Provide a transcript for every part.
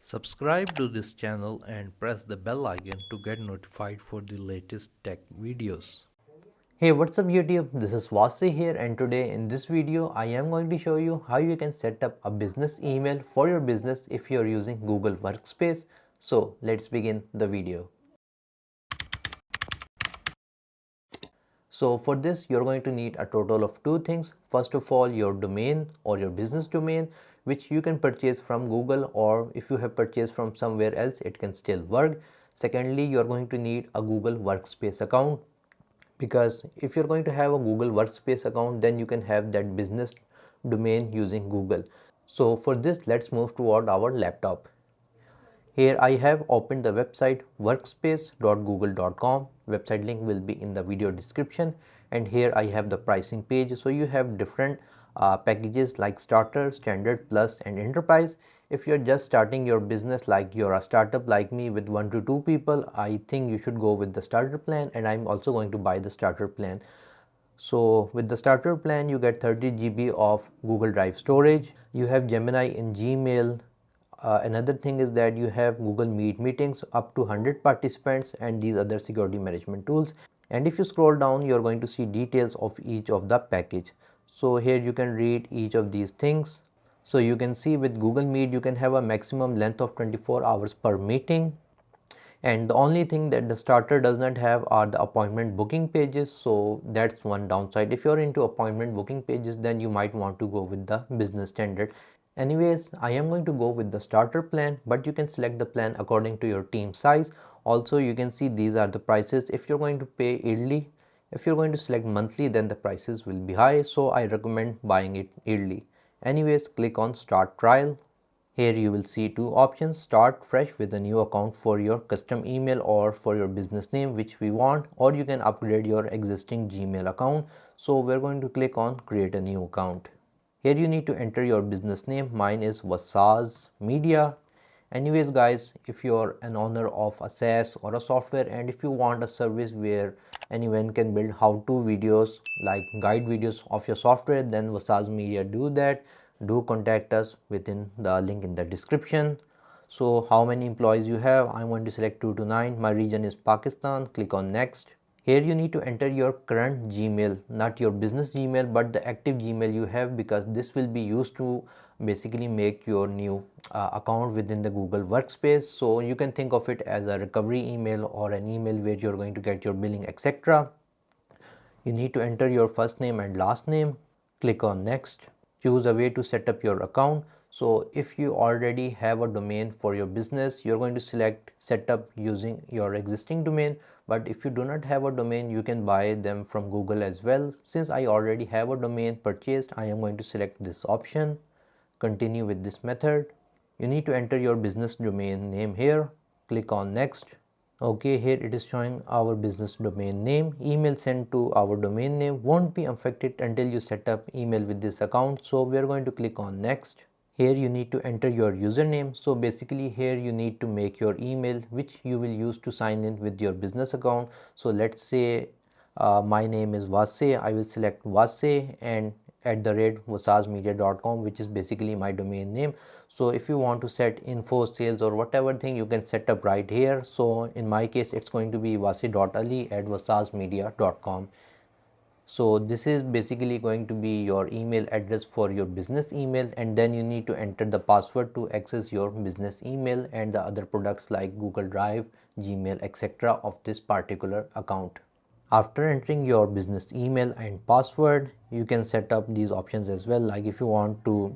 Subscribe to this channel and press the bell icon to get notified for the latest tech videos. Hey, what's up YouTube? This is Wasay here, and today in this video I am going to show you how you can set up a business email for your business if you're using Google Workspace. So let's begin the video. So for this you're going to need a total of two things. First of all, your domain or your business domain, which you can purchase from Google, or if you have purchased from somewhere else it can still work. Secondly, you're going to need a Google Workspace account, because if you're going to have a Google Workspace account, then you can have that business domain using Google. So for this, let's move toward our laptop. Here I have opened the website workspace.google.com. Website link will be in the video description, and here I have the pricing page. So you have different packages like starter, standard, plus and enterprise. If you're just starting your business, like you're a startup like me with 1 to 2 people, I think you should go with the starter plan, and I'm also going to buy the starter plan. So with the starter plan you get 30 GB of Google Drive storage. You have Gemini in Gmail. Another thing is that you have Google Meet meetings up to 100 participants and these other security management tools. And if you scroll down, you're going to see details of each of the package. So here you can read each of these things. So you can see with Google Meet you can have a maximum length of 24 hours per meeting. And the only thing that the starter does not have are the appointment booking pages, so that's one downside. If you're into appointment booking pages, then you might want to go with the business standard. Anyways, I am going to go with the starter plan, but you can select the plan according to your team size. Also, you can see these are the prices if you're going to pay yearly. If you're going to select monthly, then the prices will be high, so I recommend buying it yearly. Anyways, click on start trial. Here you will see two options: start fresh with a new account for your custom email or for your business name which we want, or you can upgrade your existing Gmail account. So we're going to click on create a new account. Here you need to enter your business name. Mine is Wasay Media. Anyways guys, if you're an owner of a SaaS or a software, and if you want a service where anyone can build how-to videos like guide videos of your software, then Wasay Media do that. Do contact us within the link in the description. So how many employees you have? I'm going to select 2 to 9. My region is Pakistan. Click on next. Here you need to enter your current Gmail, not your business Gmail, but the active Gmail you have, because this will be used to basically make your new account within the Google Workspace. So you can think of it as a recovery email or an email where you're going to get your billing, etc. You need to enter your first name and last name. Click on next. Choose a way to set up your account. So if you already have a domain for your business, you're going to select setup using your existing domain. But if you do not have a domain, you can buy them from Google as well. Since I already have a domain purchased, I am going to select this option. Continue with this method. You need to enter your business domain name here. Click on next. Okay, here it is showing our business domain name. Email sent to our domain name won't be affected until you set up email with this account. So we are going to click on next. Here you need to enter your username. So basically here you need to make your email which you will use to sign in with your business account. So let's say my name is Wasay. I will select Wasay and @wasaymedia.com, which is basically my domain name. So if you want to set info, sales, or whatever thing, you can set up right here. So in my case it's going to be wasay.ali@wasaymedia.com. So this is basically going to be your email address for your business email, and then you need to enter the password to access your business email and the other products like Google Drive, Gmail, etc. of this particular account. After entering your business email and password, you can set up these options as well, like if you want to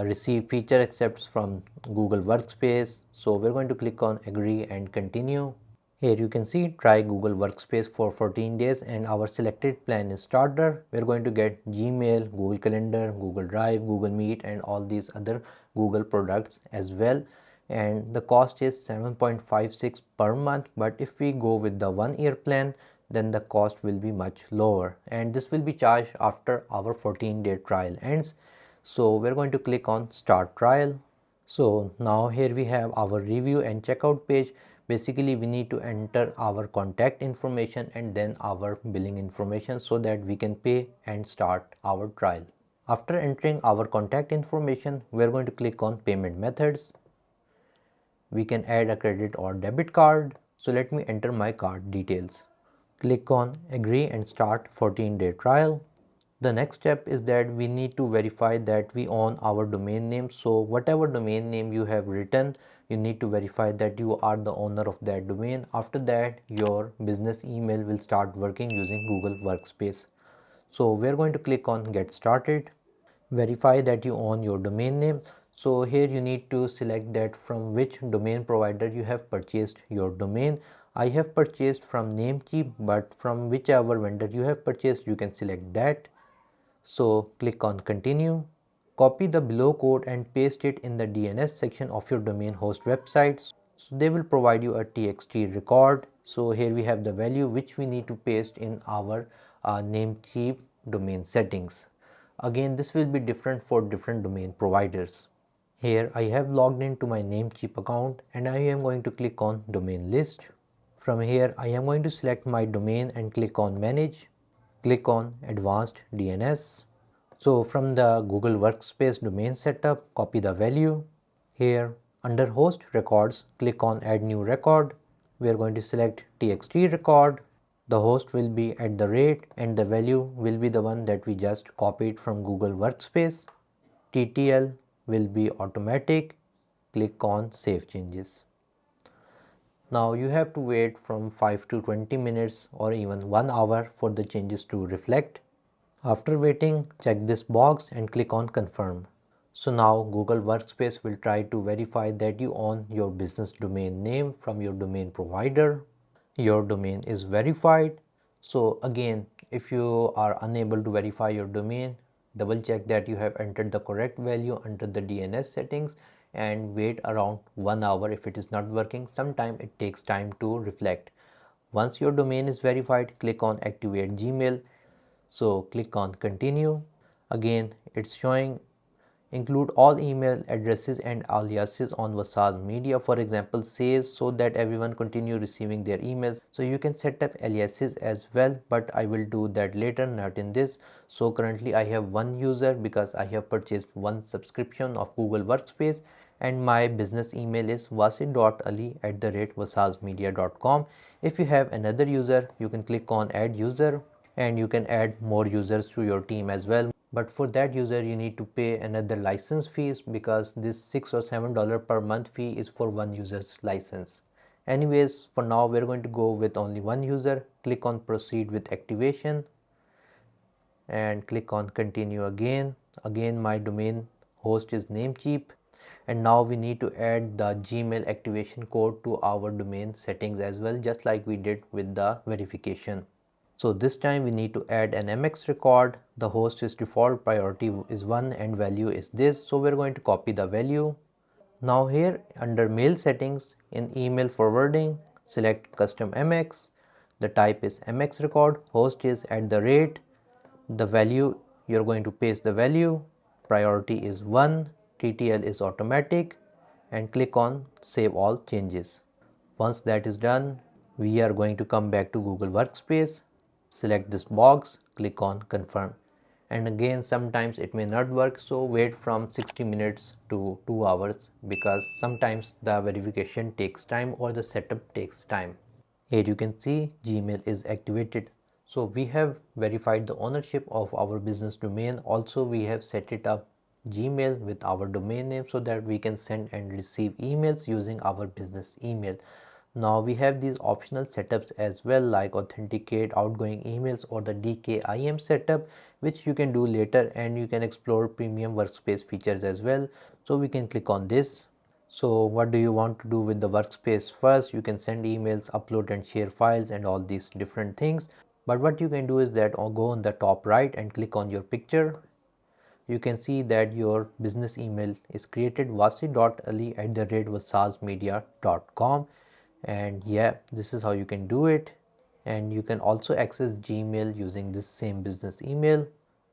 receive feature accepts from Google Workspace. So we're going to click on agree and continue. Here you can see try Google Workspace for 14 days, and our selected plan is starter. We're going to get Gmail, Google Calendar, Google Drive, Google Meet, and all these other Google products as well. And the cost is 7.56 per month, but if we go with the 1 year plan, then the cost will be much lower, and this will be charged after our 14-day trial ends. So we're going to click on start trial. So now here we have our review and checkout page. Basically we need to enter our contact information and then our billing information so that we can pay and start our trial. After entering our contact information, we are going to click on payment methods. we can add a credit or debit card. So let me enter my card details. Click on agree and start 14-day trial. The next step is that we need to verify that we own our domain name. So whatever domain name you have written, you need to verify that you are the owner of that domain. After that, your business email will start working using Google Workspace. So we're going to click on get started. Verify that you own your domain name. So here you need to select that from which domain provider you have purchased your domain. I have purchased from Namecheap, but from whichever vendor you have purchased, you can select that. So click on continue. Copy the below code and paste it in the DNS section of your domain host website. So they will provide you a txt record. So here we have the value which we need to paste in our Namecheap domain settings. Again, this will be different for different domain providers. Here I have logged into my Namecheap account and I am going to click on domain list. From here I am going to select my domain and click on manage. Click on advanced DNS. So from the Google Workspace domain setup, copy the value. Here under host records, click on add new record. We are going to select txt record. The host will be at the rate and the value will be the one that we just copied from Google Workspace. TTL will be automatic. Click on save changes. Now you have to wait from 5 to 20 minutes or even 1 hour for the changes to reflect. After waiting, check this box and click on confirm. So now Google Workspace will try to verify that you own your business domain name from your domain provider. Your domain is verified. So again, if you are unable to verify your domain, double check that you have entered the correct value under the DNS settings and wait around 1 hour. If it is not working, sometime it takes time to reflect. Once your domain is verified, click on activate Gmail. So click on continue. Again, it's showing include all email addresses and aliases on Wasay Media, for example says, so that everyone continue receiving their emails. So you can set up aliases as well, but I will do that later, not in this. So currently I have one user because I have purchased one subscription of Google Workspace, and my business email is wasay.ali@wasaymedia.com. If you have another user, you can click on add user and you can add more users to your team as well. But for that user you need to pay another license fees, because this $6 or $7 per month fee is for one user's license. Anyways, for now we're going to go with only one user. Click on proceed with activation and click on continue again. Again, my domain host is Namecheap, and now we need to add the Gmail activation code to our domain settings as well, just like we did with the verification. So this time we need to add an MX record. The host is default, priority is 1 and value is this. So we're going to copy the value. Now here under mail settings in email forwarding, select custom MX. The type is MX record, host is at the rate. The value, you're going to paste the value. Priority is 1, TTL is automatic, and click on save all changes. Once that is done, we are going to come back to Google Workspace. Select this box, click on confirm, and again sometimes it may not work, so wait from 60 minutes to 2 hours, because sometimes the verification takes time or the setup takes time. Here you can see Gmail is activated. So we have verified the ownership of our business domain. Also we have set it up Gmail with our domain name so that we can send and receive emails using our business email. Now we have these optional setups as well, like authenticate outgoing emails or the DKIM setup, which you can do later, and you can explore premium workspace features as well. So we can click on this. So what do you want to do with the workspace? First, you can send emails, upload and share files and all these different things. But what you can do is that go on the top right and click on your picture. You can see that your business email is created, wasay.ali@wasaymedia.com. And yeah, this is how you can do it. And you can also access Gmail using this same business email.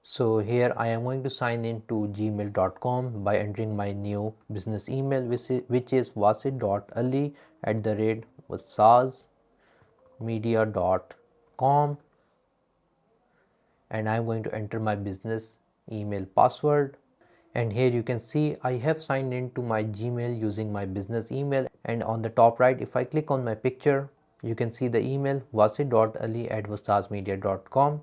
So here I am going to sign in to gmail.com by entering my new business email, which is wasay.ali@wasaymedia.com, and I'm going to enter my business email password, And here you can see I have signed in to my Gmail using my business email, and on the top right if I click on my picture you can see the email wasay.ali@wastasmedia.com,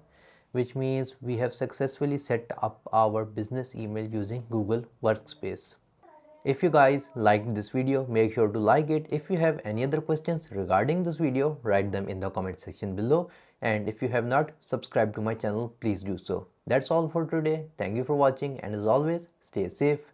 which means we have successfully set up our business email using Google Workspace. If you guys liked this video, make sure to like it. If you have any other questions regarding this video, write them in the comment section below. And if you have not subscribed to my channel, please do so. That's all for today. Thank you for watching, and as always, stay safe.